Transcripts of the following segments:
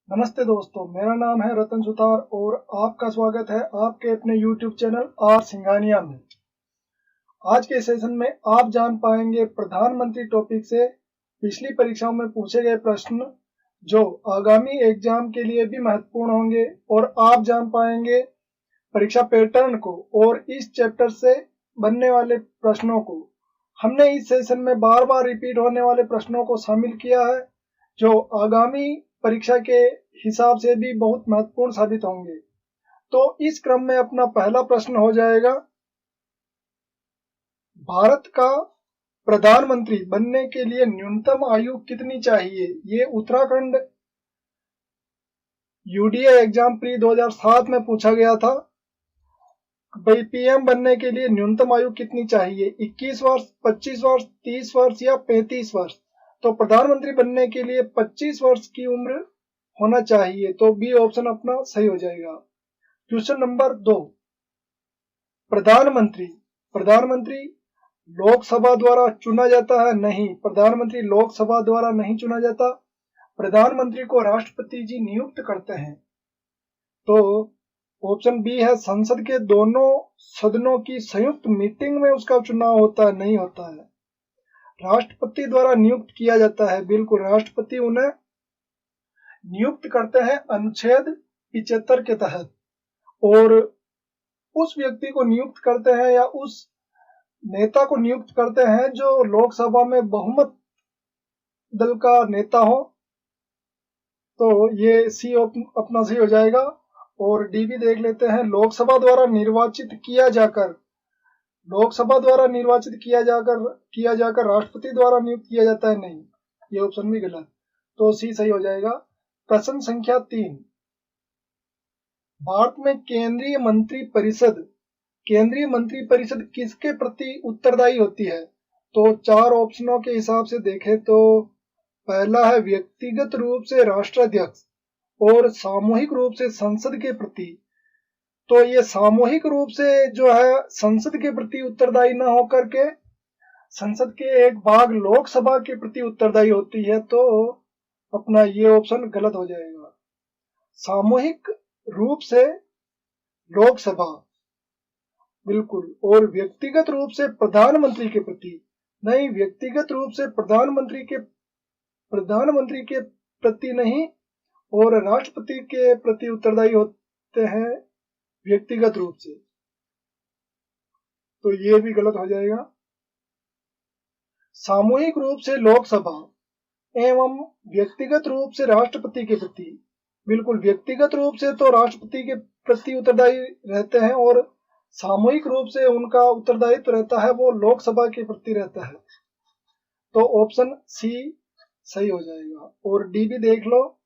नमस्ते दोस्तों, मेरा नाम है रतन सुतार और आपका स्वागत है आपके अपने YouTube चैनल आर सिंघानिया में। आज के सेशन में आप जान पाएंगे प्रधानमंत्री टॉपिक से पिछली परीक्षाओं में पूछे गए प्रश्न जो आगामी एग्जाम के लिए भी महत्वपूर्ण होंगे और आप जान पाएंगे परीक्षा पैटर्न को और इस चैप्टर से बनने वाले प्रश्नों को। हमने इस सेशन में बार बार रिपीट होने वाले प्रश्नों को शामिल किया है जो आगामी परीक्षा के हिसाब से भी बहुत महत्वपूर्ण साबित होंगे। तो इस क्रम में अपना पहला प्रश्न हो जाएगा, भारत का प्रधानमंत्री बनने के लिए न्यूनतम आयु कितनी चाहिए? ये उत्तराखंड यूडीए एग्जाम प्री 2007 में पूछा गया था। भाई पीएम बनने के लिए न्यूनतम आयु कितनी चाहिए? 21 वर्ष, 25 वर्ष, 30 वर्ष या 35 वर्ष? तो प्रधानमंत्री बनने के लिए 25 वर्ष की उम्र होना चाहिए, तो बी ऑप्शन अपना सही हो जाएगा। क्वेश्चन नंबर 2, प्रधानमंत्री लोकसभा द्वारा चुना जाता है? नहीं, प्रधानमंत्री लोकसभा द्वारा नहीं चुना जाता। प्रधानमंत्री को राष्ट्रपति जी नियुक्त करते हैं। तो ऑप्शन बी है, संसद के दोनों सदनों की संयुक्त मीटिंग में उसका चुनाव होता है? नहीं होता है, राष्ट्रपति द्वारा नियुक्त किया जाता है। बिल्कुल, राष्ट्रपति उन्हें नियुक्त करते हैं अनुच्छेद 75 के तहत, और उस व्यक्ति को नियुक्त करते हैं या उस नेता को नियुक्त करते हैं जो लोकसभा में बहुमत दल का नेता हो। तो ये सी अपना सही हो जाएगा। और डी भी देख लेते हैं, लोकसभा द्वारा निर्वाचित किया जाकर राष्ट्रपति द्वारा नियुक्त किया जाता है? नहीं, ये ऑप्शन भी गलत, तो सी सही हो जाएगा। प्रश्न संख्या 3, भारत में केंद्रीय मंत्री परिषद किसके प्रति उत्तरदायी होती है? तो 4 ऑप्शनों के हिसाब से देखें तो पहला है व्यक्तिगत रूप से राष्ट्राध्यक्ष और सामूहिक रूप से संसद के प्रति। तो ये सामूहिक रूप से जो है संसद के प्रति उत्तरदायी न होकर के संसद के एक भाग लोकसभा के प्रति उत्तरदायी होती है, तो अपना ये ऑप्शन गलत हो जाएगा। सामूहिक रूप से लोकसभा, बिल्कुल, और व्यक्तिगत रूप से प्रधानमंत्री के प्रति नहीं, व्यक्तिगत रूप से प्रधानमंत्री के प्रति नहीं, और राष्ट्रपति के प्रति उत्तरदायी होते हैं व्यक्तिगत रूप से, तो ये भी गलत हो जाएगा। सामूहिक रूप से लोकसभा एवं व्यक्तिगत रूप से राष्ट्रपति के प्रति, बिल्कुल, व्यक्तिगत रूप से तो राष्ट्रपति के प्रति उत्तरदायी रहते हैं और सामूहिक रूप से उनका उत्तरदायित्व रहता है वो लोकसभा के प्रति रहता है, तो ऑप्शन सी सही हो जाएगा। और डी भी देख लो,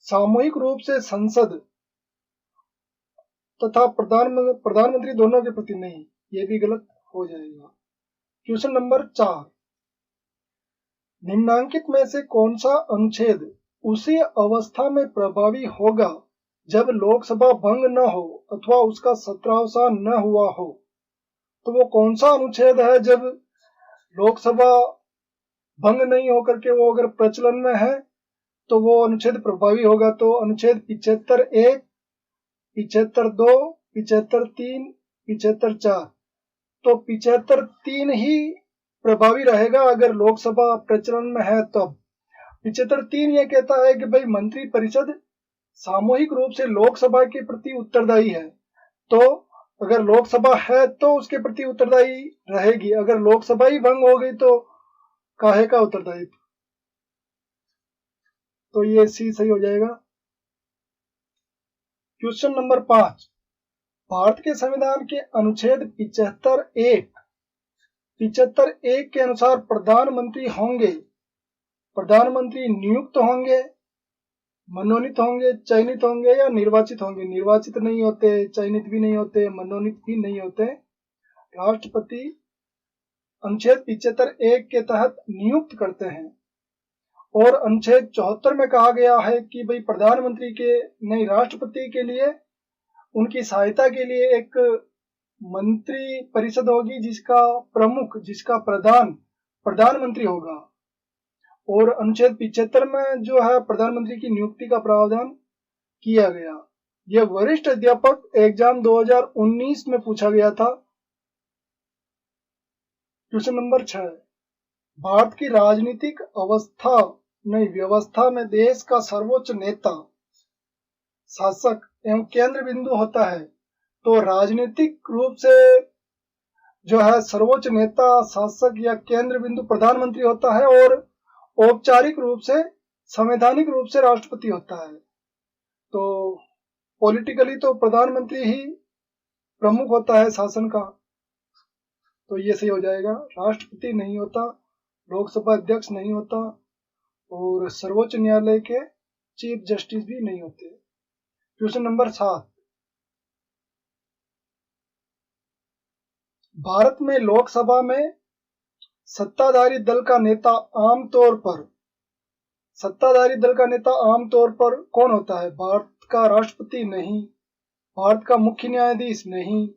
सामूहिक रूप से संसद तथा प्रधानमंत्री दोनों के प्रति नहीं, ये भी गलत हो जाएगा। क्वेश्चन नंबर 4, निम्नांकित में से कौन सा अनुच्छेद उसी अवस्था में प्रभावी होगा जब लोकसभा भंग न हो अथवा उसका सत्रावसान न हुआ हो? तो वो कौन सा अनुच्छेद है जब लोकसभा भंग नहीं होकर के वो अगर प्रचलन में है तो वो अनुच्छेद प्रभावी होगा? तो अनुच्छेद 75(1), 75(2), 75(3), 75(4। तो 75(3) ही प्रभावी रहेगा अगर लोकसभा प्रचलन में है तब। 75(3) ये कहता है कि भाई मंत्री परिषद सामूहिक रूप से लोकसभा के प्रति उत्तरदायी है, तो अगर लोकसभा है तो उसके प्रति उत्तरदायी रहेगी, अगर लोकसभा ही भंग हो गई तो काहे का उत्तरदायित्व? तो ये सी सही हो जाएगा। क्वेश्चन नंबर 5, भारत के संविधान के अनुच्छेद 75(1) के अनुसार प्रधानमंत्री नियुक्त होंगे, मनोनीत होंगे, चयनित होंगे या निर्वाचित होंगे? निर्वाचित नहीं होते, चयनित भी नहीं होते, मनोनीत भी नहीं होते, राष्ट्रपति अनुच्छेद 75(1) के तहत नियुक्त करते हैं। और अनुच्छेद 74 में कहा गया है कि भाई राष्ट्रपति के लिए उनकी सहायता के लिए एक मंत्री परिषद होगी जिसका प्रधानमंत्री होगा। और अनुच्छेद 75 में जो है प्रधानमंत्री की नियुक्ति का प्रावधान किया गया? यह वरिष्ठ अध्यापक एग्जाम 2019 में पूछा गया था। क्वेश्चन नंबर 6, भारत की राजनीतिक व्यवस्था में देश का सर्वोच्च नेता, शासक एवं केंद्र बिंदु होता है। तो राजनीतिक रूप से जो है सर्वोच्च नेता, शासक या केंद्र बिंदु प्रधानमंत्री होता है, और औपचारिक रूप से, संवैधानिक रूप से राष्ट्रपति होता है। तो पॉलिटिकली तो प्रधानमंत्री ही प्रमुख होता है शासन का, तो ये सही हो जाएगा। राष्ट्रपति नहीं होता, लोकसभा अध्यक्ष नहीं होता, और सर्वोच्च न्यायालय के चीफ जस्टिस भी नहीं होते। क्वेश्चन नंबर 7, भारत में लोकसभा में सत्ताधारी दल का नेता आमतौर पर कौन होता है? भारत का राष्ट्रपति नहीं, भारत का मुख्य न्यायाधीश नहीं,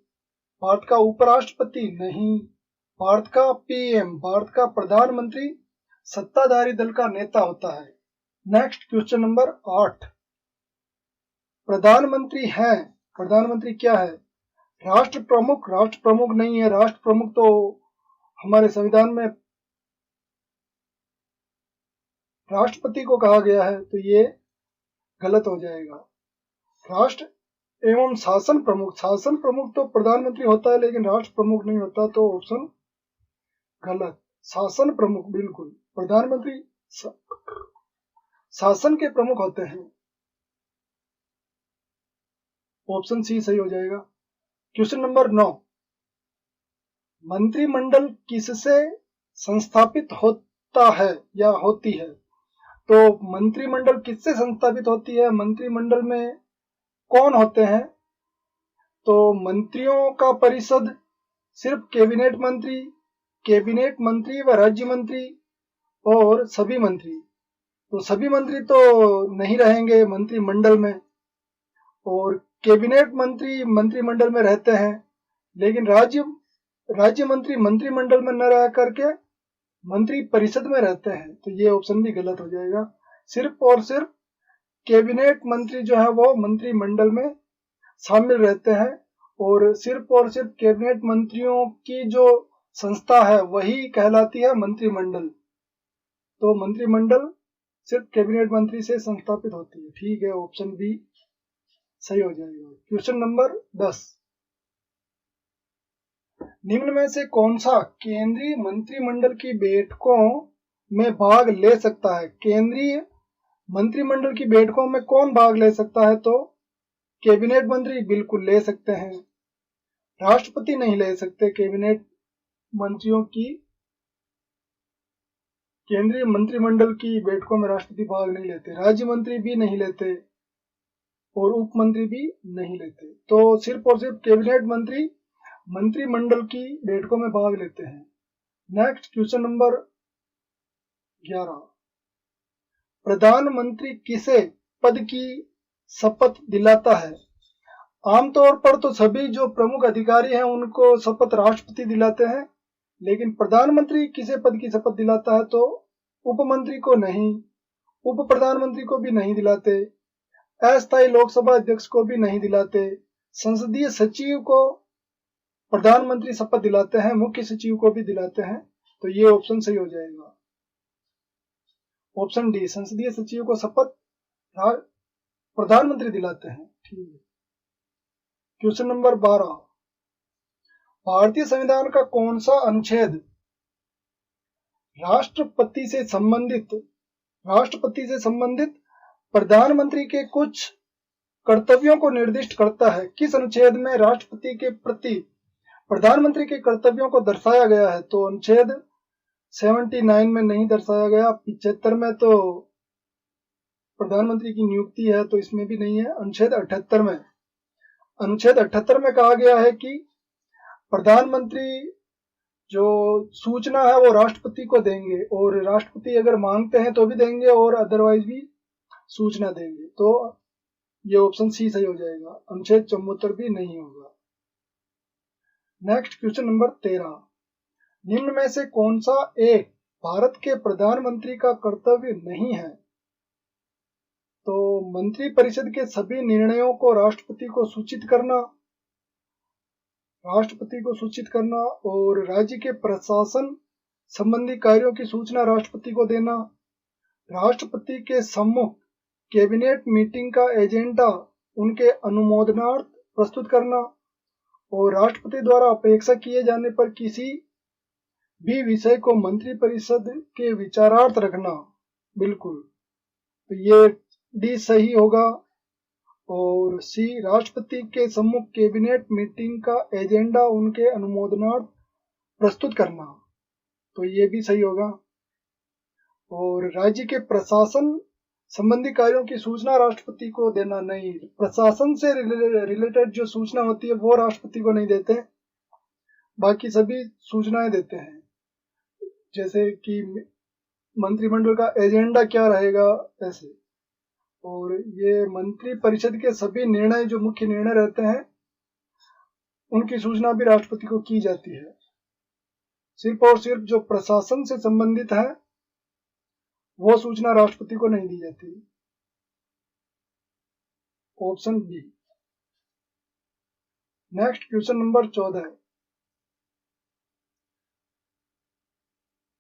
भारत का उपराष्ट्रपति नहीं, भारत का पीएम, भारत का प्रधानमंत्री सत्ताधारी दल का नेता होता है। नेक्स्ट क्वेश्चन नंबर 8, प्रधानमंत्री क्या है? राष्ट्र प्रमुख नहीं है। राष्ट्र प्रमुख तो हमारे संविधान में राष्ट्रपति को कहा गया है, तो ये गलत हो जाएगा। राष्ट्र एवं शासन प्रमुख तो प्रधानमंत्री होता है, लेकिन राष्ट्र प्रमुख नहीं होता, तो ऑप्शन गलत। शासन प्रमुख बिल्कुल, प्रधानमंत्री शासन के प्रमुख होते हैं। ऑप्शन सी सही हो जाएगा। क्वेश्चन नंबर 9, मंत्रिमंडल किससे संस्थापित होता है या होती है? तो मंत्रिमंडल किससे संस्थापित होती है? मंत्रिमंडल में कौन होते हैं? तो मंत्रियों का परिषद सिर्फ कैबिनेट मंत्री व राज्य मंत्री और सभी मंत्री। तो सभी मंत्री तो नहीं रहेंगे मंत्रिमंडल में, और कैबिनेट मंत्री मंत्रिमंडल में रहते हैं, लेकिन राज्य मंत्री मंत्रिमंडल में न रह करके मंत्री परिषद में रहते हैं, तो ये ऑप्शन भी गलत हो जाएगा। सिर्फ और सिर्फ कैबिनेट मंत्री जो है वो मंत्रिमंडल में शामिल रहते हैं, और सिर्फ कैबिनेट मंत्रियों की जो संस्था है वही कहलाती है मंत्रिमंडल। तो मंत्रिमंडल सिर्फ कैबिनेट मंत्री से संस्थापित होती है। ठीक है, ऑप्शन बी सही हो जाएगा। क्वेश्चन नंबर 10, निम्न में से कौन सा केंद्रीय मंत्रिमंडल की बैठकों में भाग ले सकता है? केंद्रीय मंत्रिमंडल की बैठकों में कौन भाग ले सकता है? तो कैबिनेट मंत्री बिल्कुल ले सकते हैं, राष्ट्रपति नहीं ले सकते। कैबिनेट मंत्रियों की केंद्रीय मंत्रिमंडल की बैठकों में राष्ट्रपति भाग नहीं लेते, राज्य मंत्री भी नहीं लेते, और उप मंत्री भी नहीं लेते। तो सिर्फ और सिर्फ कैबिनेट मंत्री मंत्रिमंडल की बैठकों में भाग लेते हैं। नेक्स्ट क्वेश्चन नंबर 11, प्रधानमंत्री किसे पद की शपथ दिलाता है? आमतौर पर तो सभी जो प्रमुख अधिकारी हैं उनको शपथ राष्ट्रपति दिलाते हैं, लेकिन प्रधानमंत्री किसे पद की शपथ दिलाता है? तो उपमंत्री को नहीं, उप प्रधानमंत्री को भी नहीं दिलाते, अस्थायी लोकसभा अध्यक्ष को भी नहीं दिलाते, संसदीय सचिव को प्रधानमंत्री शपथ दिलाते हैं, मुख्य सचिव को भी दिलाते हैं। तो ये ऑप्शन सही हो जाएगा। ऑप्शन डी, संसदीय सचिव को शपथ प्रधानमंत्री दिलाते हैं। ठीक है। क्वेश्चन नंबर 12, भारतीय संविधान का कौन सा अनुच्छेद राष्ट्रपति से संबंधित प्रधानमंत्री के कुछ कर्तव्यों को निर्दिष्ट करता है? किस अनुच्छेद में राष्ट्रपति के प्रति प्रधानमंत्री के कर्तव्यों को दर्शाया गया है? तो अनुच्छेद 79 में नहीं दर्शाया गया, 75 में तो प्रधानमंत्री की नियुक्ति है, तो इसमें भी नहीं है। अनुच्छेद 78 में कहा गया है कि प्रधानमंत्री जो सूचना है वो राष्ट्रपति को देंगे, और राष्ट्रपति अगर मांगते हैं तो भी देंगे, और अदरवाइज भी सूचना देंगे। तो ये ऑप्शन सी सही हो जाएगा, अनुच्छेद 74 भी नहीं होगा। नेक्स्ट क्वेश्चन नंबर 13, निम्न में से कौन सा एक भारत के प्रधानमंत्री का कर्तव्य नहीं है? तो मंत्रिपरिषद के सभी निर्णयों को राष्ट्रपति को सूचित करना और राज्य के प्रशासन संबंधी कार्यों की सूचना राष्ट्रपति को देना, राष्ट्रपति के सम्मुख कैबिनेट मीटिंग का एजेंडा उनके अनुमोदनार्थ प्रस्तुत करना और राष्ट्रपति द्वारा अपेक्षा किए जाने पर किसी भी विषय को मंत्रिपरिषद के विचारार्थ रखना। बिल्कुल, तो ये डी सही होगा। और सी, राष्ट्रपति के सम्मुख कैबिनेट मीटिंग का एजेंडा उनके अनुमोदनार्थ प्रस्तुत करना, तो ये भी सही होगा। और राज्य के प्रशासन संबंधी कार्यों की सूचना राष्ट्रपति को देना, नहीं, प्रशासन से रिलेटेड जो सूचना होती है वो राष्ट्रपति को नहीं देते, बाकी सभी सूचनाएं देते हैं, जैसे कि मंत्रिमंडल का एजेंडा क्या रहेगा ऐसे। और ये मंत्रिपरिषद के सभी निर्णय जो मुख्य निर्णय रहते हैं उनकी सूचना भी राष्ट्रपति को की जाती है। सिर्फ और सिर्फ जो प्रशासन से संबंधित है वो सूचना राष्ट्रपति को नहीं दी जाती। Option B. Next question number 14 है,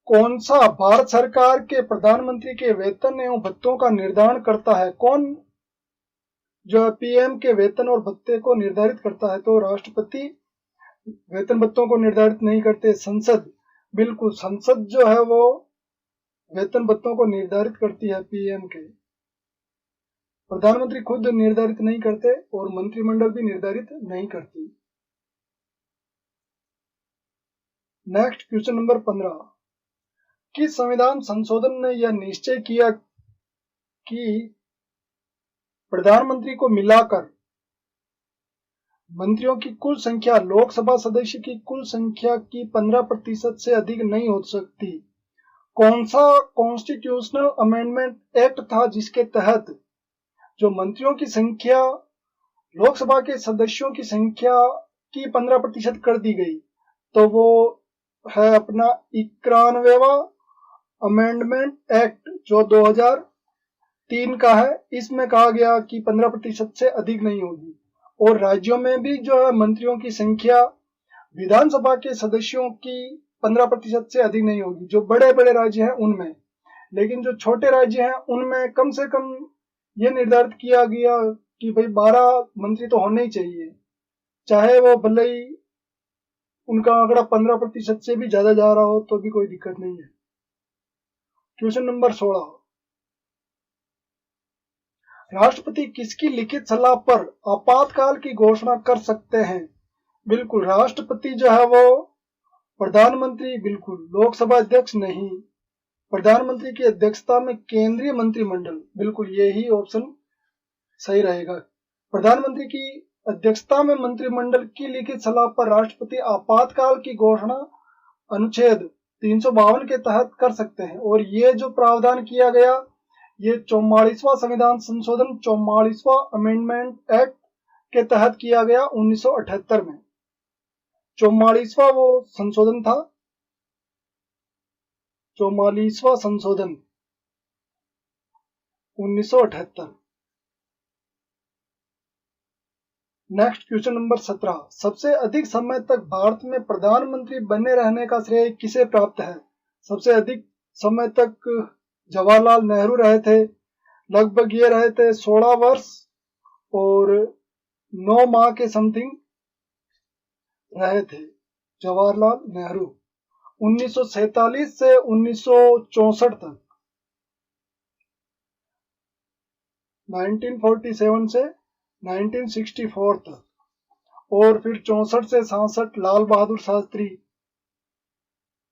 कौन सा भारत सरकार के प्रधानमंत्री के वेतन एवं भत्तों का निर्धारण करता है? कौन जो पीएम के वेतन और भत्ते को निर्धारित करता है? तो राष्ट्रपति वेतन भत्तों को निर्धारित नहीं करते, संसद। बिल्कुल, संसद जो है वो वेतन भत्तों को निर्धारित करती है पीएम के। प्रधानमंत्री खुद निर्धारित नहीं करते और मंत्रिमंडल भी निर्धारित नहीं करती। नेक्स्ट क्वेश्चन नंबर 15, किस संविधान संशोधन ने यह निश्चय किया कि प्रधानमंत्री को मिलाकर मंत्रियों की कुल संख्या लोकसभा सदस्य की कुल संख्या की 15% से अधिक नहीं हो सकती? कौन सा कॉन्स्टिट्यूशनल अमेंडमेंट एक्ट था जिसके तहत जो मंत्रियों की संख्या लोकसभा के सदस्यों की संख्या की 15% कर दी गई? तो वो है अपना 91वां अमेंडमेंट एक्ट जो 2003 का है। इसमें कहा गया कि 15% से अधिक नहीं होगी। और राज्यों में भी जो है मंत्रियों की संख्या विधानसभा के सदस्यों की 15% से अधिक नहीं होगी, जो बड़े बड़े राज्य हैं उनमें। लेकिन जो छोटे राज्य हैं उनमें कम से कम ये निर्धारित किया गया कि भाई 12 मंत्री तो होने ही चाहिए, चाहे वो भले ही उनका आंकड़ा 15% से भी ज्यादा जा रहा हो तो भी कोई दिक्कत नहीं है। क्वेश्चन नंबर 16, राष्ट्रपति किसकी लिखित सलाह पर आपातकाल की घोषणा कर सकते हैं? बिल्कुल, राष्ट्रपति जो है वो प्रधानमंत्री, बिल्कुल, लोकसभा अध्यक्ष नहीं, प्रधानमंत्री की अध्यक्षता में केंद्रीय मंत्रिमंडल, बिल्कुल यही ऑप्शन सही रहेगा। प्रधानमंत्री की अध्यक्षता में मंत्रिमंडल की लिखित सलाह पर राष्ट्रपति आपातकाल की घोषणा अनुच्छेद 352 के तहत कर सकते हैं। और ये जो प्रावधान किया गया ये 44वां संविधान संशोधन 44वां अमेंडमेंट एक्ट के तहत किया गया 1978 में। 44वां वो संशोधन था, 44वां संशोधन 1978। नेक्स्ट क्वेश्चन नंबर 17, सबसे अधिक समय तक भारत में प्रधानमंत्री बने रहने का श्रेय किसे प्राप्त है? सबसे अधिक समय तक जवाहरलाल नेहरू रहे थे, लगभग ये रहे थे 16 वर्ष और 9 माह के समथिंग रहे थे जवाहरलाल नेहरू, 1947 से 1964 तक, 1947 से 1964 तक। और फिर 64 से 66 लाल बहादुर शास्त्री,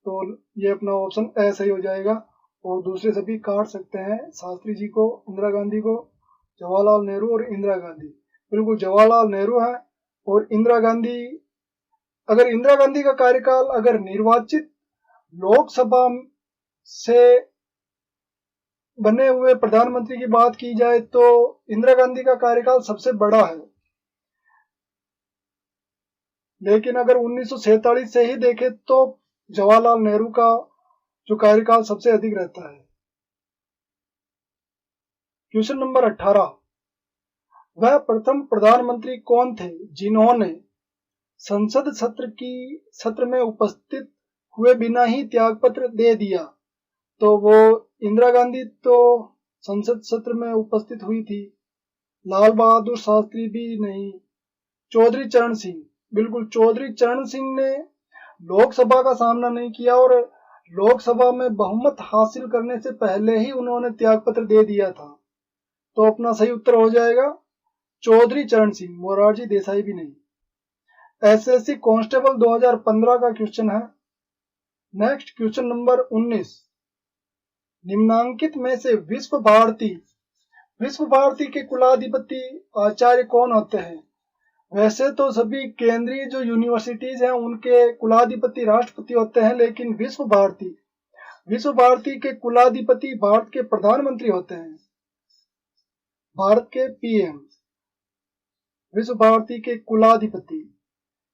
तो ये अपना ऑप्शन ए सही हो जाएगा। और दूसरे सभी काट सकते हैं, शास्त्री जी को, इंदिरा गांधी को, जवाहरलाल नेहरू और इंदिरा गांधी। बिल्कुल जवाहरलाल नेहरू है। और इंदिरा गांधी, अगर इंदिरा गांधी का कार्यकाल अगर निर्वाचित लोकसभा से बने हुए प्रधानमंत्री की बात की जाए तो इंदिरा गांधी का कार्यकाल सबसे बड़ा है। लेकिन अगर 1947 से ही देखें तो जवाहरलाल नेहरू का जो कार्यकाल सबसे अधिक रहता है। क्वेश्चन नंबर 18, वह प्रथम प्रधानमंत्री कौन थे जिन्होंने संसद सत्र में उपस्थित हुए बिना ही त्यागपत्र दे दिया? तो वो इंदिरा गांधी तो संसद सत्र में उपस्थित हुई थी। लाल बहादुर शास्त्री भी नहीं। चौधरी चरण सिंह, बिल्कुल चौधरी चरण सिंह ने लोकसभा का सामना नहीं किया और लोकसभा में बहुमत हासिल करने से पहले ही उन्होंने त्यागपत्र दे दिया था। तो अपना सही उत्तर हो जाएगा चौधरी चरण सिंह, मोरारजी देसाई भी नहीं। एसएससी कांस्टेबल 2015 का क्वेश्चन है। नेक्स्ट क्वेश्चन नंबर 19, निम्नांकित में से विश्व भारती के कुलाधिपति आचार्य कौन होते हैं? वैसे तो सभी केंद्रीय जो यूनिवर्सिटीज हैं उनके कुलाधिपति राष्ट्रपति होते हैं, लेकिन विश्व भारती के कुलाधिपति भारत के प्रधानमंत्री होते हैं, भारत के पीएम, विश्व भारती के कुलाधिपति।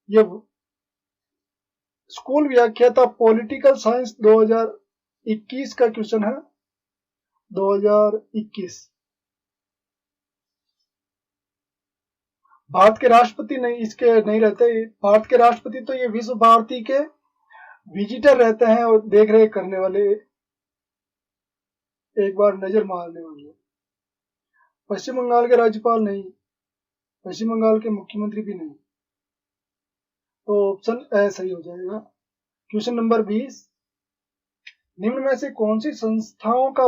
ये स्कूल व्याख्याता पॉलिटिकल साइंस 2021 का क्वेश्चन है, 2021। भारत के राष्ट्रपति नहीं, इसके नहीं रहते। भारत के राष्ट्रपति तो ये विश्व भारती के विजिटर रहते हैं और देख रेख करने वाले, एक बार नजर मारने वाले। पश्चिम बंगाल के राज्यपाल नहीं, पश्चिम बंगाल के मुख्यमंत्री भी नहीं। तो ऑप्शन ए सही हो जाएगा। क्वेश्चन नंबर 20, निम्न में से कौन सी संस्थाओं का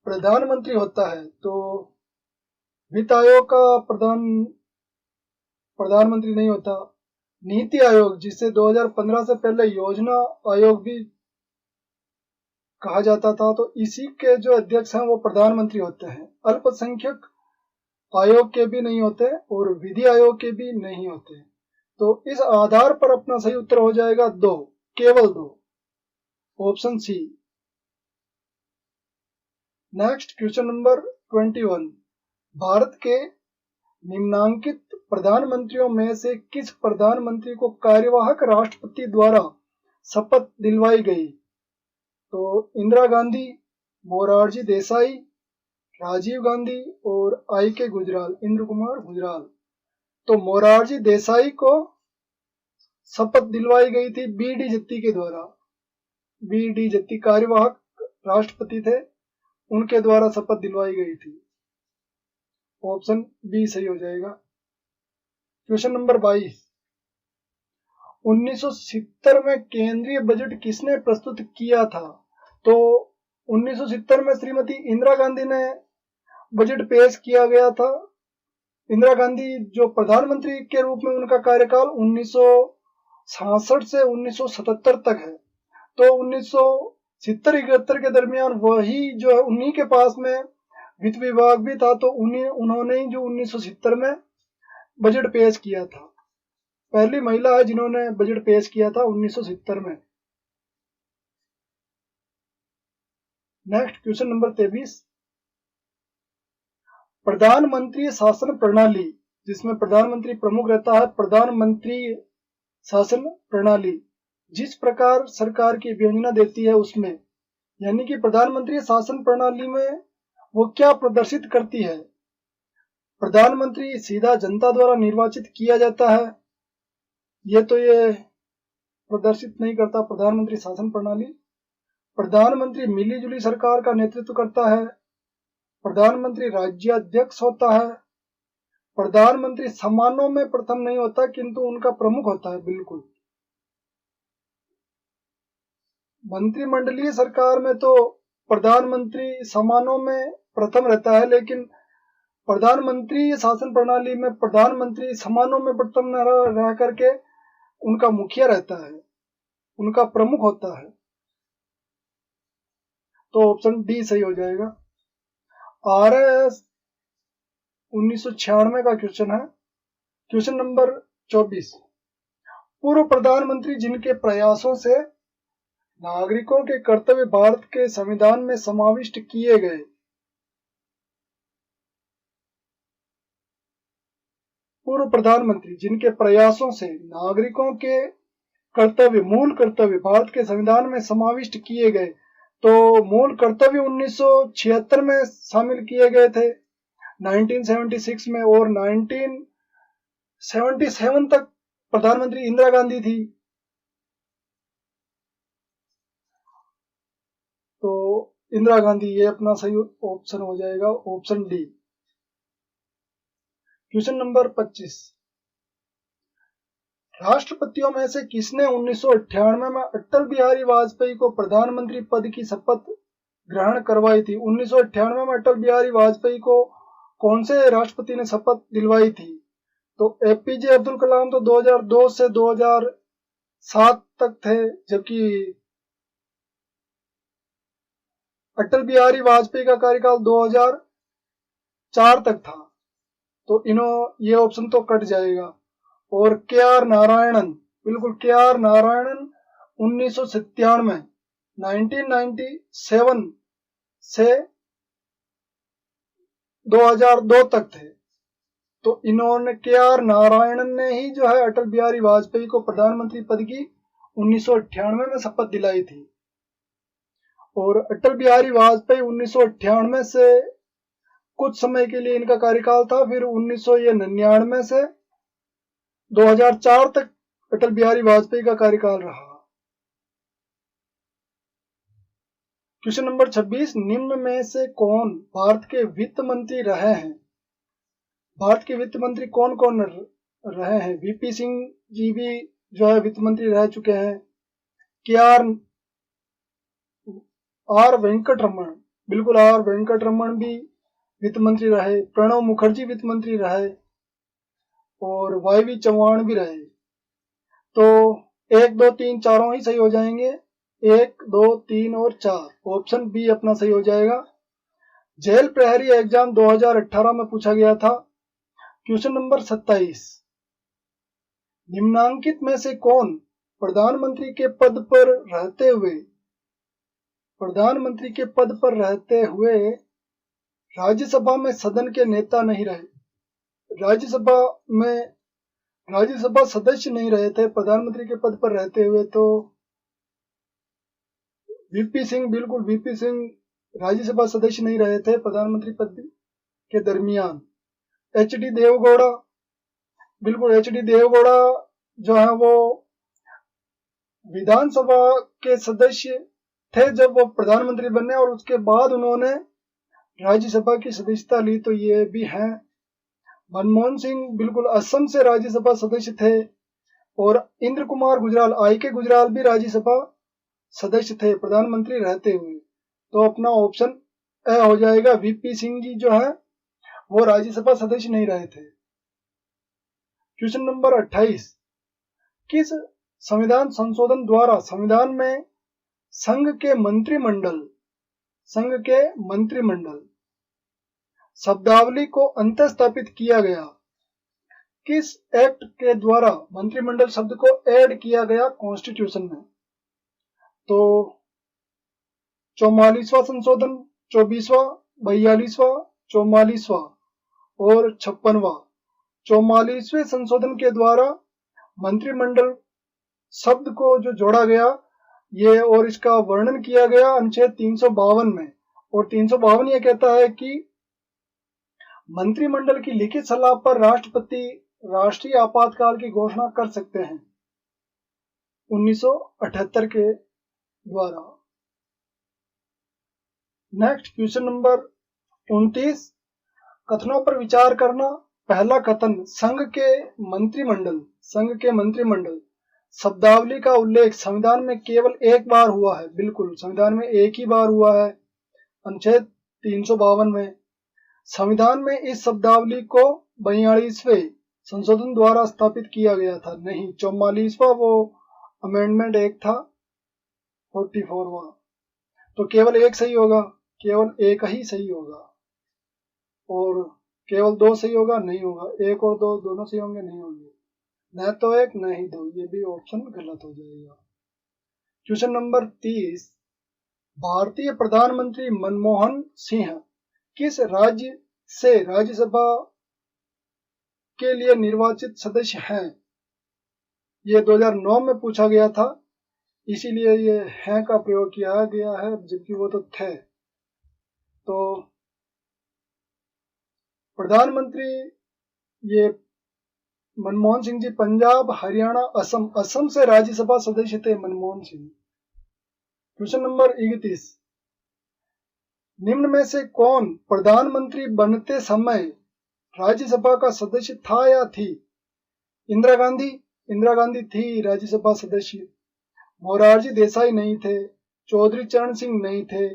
प्रधानमंत्री होता है? तो वित्त आयोग का प्रधानमंत्री नहीं होता। नीति आयोग, जिसे 2015 से पहले योजना आयोग भी कहा जाता था, तो इसी के जो अध्यक्ष हैं वो प्रधानमंत्री होते हैं। अल्पसंख्यक आयोग के भी नहीं होते और विधि आयोग के भी नहीं होते। तो इस आधार पर अपना सही उत्तर हो जाएगा 2, केवल 2, option C. Next question number 21, Bharat के निम्नांकित प्रधानमंत्रियों में से किस प्रधानमंत्री को कार्यवाहक राष्ट्रपति द्वारा शपथ दिलवाई गई? तो इंदिरा गांधी, मोरारजी देसाई, राजीव गांधी और आई.के. गुजराल, इंद्र कुमार गुजराल। तो मोरारजी देसाई को शपथ दिलवाई गई थी बी.डी. जत्ती के द्वारा। बी.डी. जत्ती कार्यवाहक राष्ट्रपति थे, उनके द्वारा शपथ दिलवाई गई थी। ऑप्शन बी सही हो जाएगा। क्वेश्चन नंबर 22, 1970 में केंद्रीय बजट किसने प्रस्तुत किया था? तो 1970 में श्रीमती इंदिरा गांधी ने बजट पेश किया गया था। इंदिरा गांधी जो प्रधानमंत्री के रूप में उनका कार्यकाल 1966 से 1977 तक है। तो 1970-71 के दरमियान वही जो है उन्हीं के पास में वित्त विभाग भी था, तो उन्होंने ही जो 1970 में बजट पेश किया था। पहली महिला है जिन्होंने बजट पेश किया था 1970 में। नेक्स्ट क्वेश्चन नंबर 23, प्रधानमंत्री शासन प्रणाली, जिसमें प्रधानमंत्री प्रमुख रहता है, प्रधानमंत्री शासन प्रणाली जिस प्रकार सरकार की योजना देती है उसमें, यानी कि प्रधानमंत्री शासन प्रणाली में वो क्या प्रदर्शित करती है? प्रधानमंत्री सीधा जनता द्वारा निर्वाचित किया जाता है, ये प्रदर्शित नहीं करता प्रधानमंत्री शासन प्रणाली। प्रधानमंत्री मिलीजुली सरकार का नेतृत्व करता है, प्रधानमंत्री राज्याध्यक्ष होता है, प्रधानमंत्री सम्मानों में प्रथम नहीं होता किंतु उनका प्रमुख होता है। बिल्कुल, मंत्रिमंडलीय सरकार में तो प्रधानमंत्री सम्मानों में प्रथम रहता है, लेकिन प्रधानमंत्री शासन प्रणाली में प्रधानमंत्री सम्मानों में प्रथम रह करके उनका मुखिया रहता है, उनका प्रमुख होता है। तो ऑप्शन डी सही हो जाएगा। आरएस 1996 का क्वेश्चन है। क्वेश्चन नंबर 24, पूर्व प्रधानमंत्री जिनके प्रयासों से नागरिकों के कर्तव्य भारत के संविधान में समाविष्ट किए गए। पूर्व प्रधानमंत्री जिनके प्रयासों से नागरिकों के कर्तव्य, मूल कर्तव्य भारत के संविधान में समाविष्ट किए गए, तो मूल कर्तव्य 1976 में शामिल किए गए थे, 1976 में, और 1977 तक प्रधानमंत्री इंदिरा गांधी थी। तो इंदिरा गांधी, ये अपना सही ऑप्शन हो जाएगा, ऑप्शन डी। क्वेश्चन नंबर 25, राष्ट्रपतियों में से किसने 1998 में अटल बिहारी वाजपेयी को प्रधानमंत्री पद की शपथ ग्रहण करवाई थी? 1998 में अटल बिहारी वाजपेयी को कौन से राष्ट्रपति ने शपथ दिलवाई थी? तो एपीजे अब्दुल कलाम तो 2002 से 2007 तक थे, जबकि अटल बिहारी वाजपेयी का कार्यकाल 2004 तक था। तो ये ऑप्शन तो कट जाएगा। और के आर नारायणन, बिल्कुल के आर नारायणन 1997 से 2002 तक थे। तो इन्होंने, के आर नारायणन ने ही जो है अटल बिहारी वाजपेयी को प्रधानमंत्री पद की 1998 में शपथ दिलाई थी। और अटल बिहारी वाजपेयी 1998 से कुछ समय के लिए इनका कार्यकाल था, फिर 1999 से 2004 तक अटल बिहारी वाजपेयी का कार्यकाल रहा। क्वेश्चन नंबर 26, निम्न में से कौन भारत के वित्त मंत्री रहे हैं? भारत के वित्त मंत्री कौन कौन रहे हैं? वीपी सिंह जी भी जो है वित्त मंत्री रह चुके हैं। के आर वेंकटरमण, बिल्कुल आर वेंकटरमण भी वित्त मंत्री रहे। प्रणब मुखर्जी वित्त मंत्री रहे, और वाईवी चौहान भी रहे। तो 1, 2, 3 चारों ही सही हो जाएंगे। 1, 2, 3 और 4, ऑप्शन बी अपना सही हो जाएगा। जेल प्रहरी एग्जाम 2018 में पूछा गया था। क्वेश्चन नंबर 27, निम्नांकित में से कौन प्रधानमंत्री के पद पर रहते हुए राज्यसभा में सदन के नेता नहीं रहे? राज्यसभा सदस्य नहीं रहे थे प्रधानमंत्री के पद पर रहते हुए। तो वीपी सिंह, बिल्कुल वीपी सिंह राज्यसभा सदस्य नहीं रहे थे प्रधानमंत्री पद के दरमियान। एचडी देवगौड़ा, बिल्कुल एचडी देवगौड़ा जो है वो विधानसभा के सदस्य थे जब वो प्रधानमंत्री बने, और उसके बाद उन्होंने राज्यसभा की सदस्यता ली। तो ये भी हैं। मनमोहन सिंह बिल्कुल असम से राज्यसभा सदस्य थे, और इंद्र कुमार गुजराल, आई के गुजराल भी राज्यसभा सदस्य थे प्रधानमंत्री रहते हुए। तो अपना ऑप्शन ए हो जाएगा। वीपी सिंह जी जो है वो राज्यसभा सदस्य नहीं रहे थे। क्वेश्चन नंबर 28, किस संविधान संशोधन द्वारा संविधान में संघ के मंत्रिमंडल शब्दावली को अंतःस्थापित किया गया? किस एक्ट के द्वारा मंत्रिमंडल शब्द को ऐड किया गया कॉन्स्टिट्यूशन में? तो 44वां संशोधन, 24वां, 42वां, 44वां और 56वां। 44वें संशोधन के द्वारा मंत्रिमंडल शब्द को जो जोड़ा गया, ये और इसका वर्णन किया गया अनुच्छेद 352 में। और 352 ये कहता है कि मंत्रिमंडल की लिखित सलाह पर राष्ट्रपति राष्ट्रीय आपातकाल की घोषणा कर सकते हैं 1978 के द्वारा। नेक्स्ट क्वेश्चन नंबर 29, कथनों पर विचार करना। पहला कथन, संघ के मंत्रिमंडल शब्दावली का उल्लेख संविधान में केवल एक बार हुआ है। बिल्कुल संविधान में एक ही बार हुआ है, अनुच्छेद 352 में। संविधान में इस शब्दावली को 42वें संशोधन द्वारा स्थापित किया गया था। नहीं, 44वां वो अमेंडमेंट एक था, 44वां। तो केवल एक सही होगा, केवल एक ही सही होगा। और केवल 2 सही होगा, नहीं होगा। 1 और 2 दोनों सही होंगे, नहीं होंगे। न तो 1 न ही 2, ये भी ऑप्शन गलत हो जाएगा। क्वेश्चन नंबर 30, भारतीय प्रधानमंत्री मनमोहन सिंह किस राज्य से राज्यसभा के लिए निर्वाचित सदस्य हैं? ये 2009 में पूछा गया था। इसीलिए ये हैं का प्रयोग किया गया है, जबकि वो तो थे। तो प्रधानमंत्री ये मनमोहन सिंह जी पंजाब, हरियाणा, असम से राज्यसभा सदस्य थे मनमोहन सिंह। क्वेश्चन नंबर 31, निम्न में से कौन प्रधानमंत्री बनते समय राज्यसभा का सदस्य था या थी? इंदिरा गांधी, इंदिरा गांधी थी राज्यसभा सदस्य। मोरारजी देसाई नहीं थे, चौधरी चरण सिंह नहीं थे,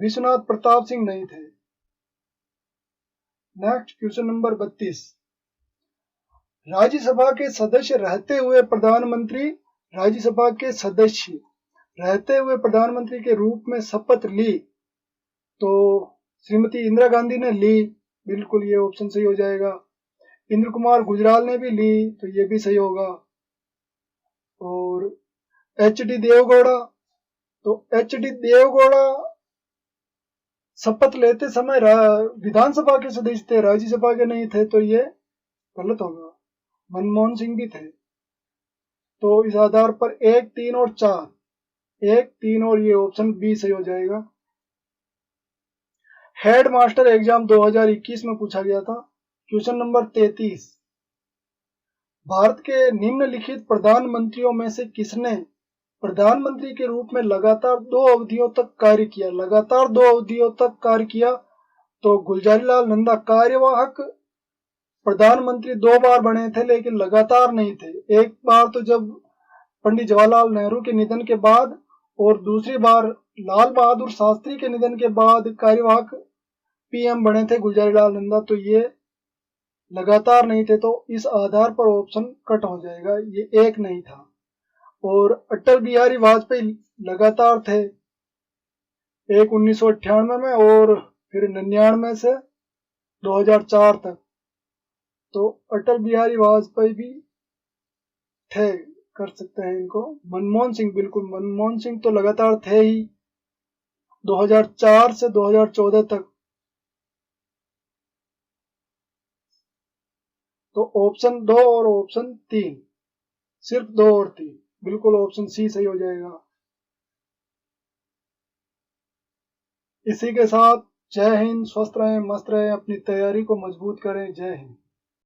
विश्वनाथ प्रताप सिंह नहीं थे। नेक्स्ट क्वेश्चन नंबर 32, राज्यसभा के सदस्य रहते हुए प्रधानमंत्री, राज्यसभा के सदस्य रहते हुए प्रधानमंत्री के रूप में शपथ ली, तो श्रीमती इंदिरा गांधी ने ली, बिल्कुल ये ऑप्शन सही हो जाएगा। इंद्र कुमार गुजराल ने भी ली, तो ये भी सही होगा। और एच.डी. देवगौड़ा, तो एच.डी. देवगौड़ा शपथ लेते समय विधानसभा के सदस्य थे, राज्यसभा के नहीं थे, तो ये गलत होगा। मनमोहन सिंह भी थे। तो इस आधार पर 1, 3 और 4, 1, 3 और ये ऑप्शन बी सही हो जाएगा। हेड मास्टर एग्जाम 2021 में पूछा गया था। क्वेश्चन नंबर 33, भारत के निम्नलिखित प्रधानमंत्रियों में से किसने प्रधानमंत्री के रूप में लगातार 2 अवधियों तक कार्य किया? लगातार 2 अवधियों तक कार्य किया, तो गुलजारीलाल नंदा कार्यवाहक प्रधानमंत्री 2 बार बने थे, लेकिन लगातार नहीं थे। एक बार तो जब पंडित जवाहरलाल नेहरू के निधन के बाद, और दूसरी बार लाल बहादुर शास्त्री के निधन के बाद कार्यवाहक पीएम बने थे गुलजारीलाल नंदा, तो ये लगातार नहीं थे। तो इस आधार पर ऑप्शन कट हो जाएगा, ये एक नहीं था। और अटल बिहारी वाजपेयी लगातार थे, एक 1998 में और फिर 99 से 2004 तक। तो अटल बिहारी वाजपेयी भी थे, कर सकते हैं इनको। मनमोहन सिंह, बिल्कुल मनमोहन सिंह तो लगातार थे ही 2004 से 2014 तक। तो ऑप्शन 2 और ऑप्शन 3, सिर्फ 2 और 3, बिल्कुल ऑप्शन सी सही हो जाएगा। इसी के साथ जय हिंद, स्वस्थ रहें, मस्त रहें, अपनी तैयारी को मजबूत करें। जय हिंद।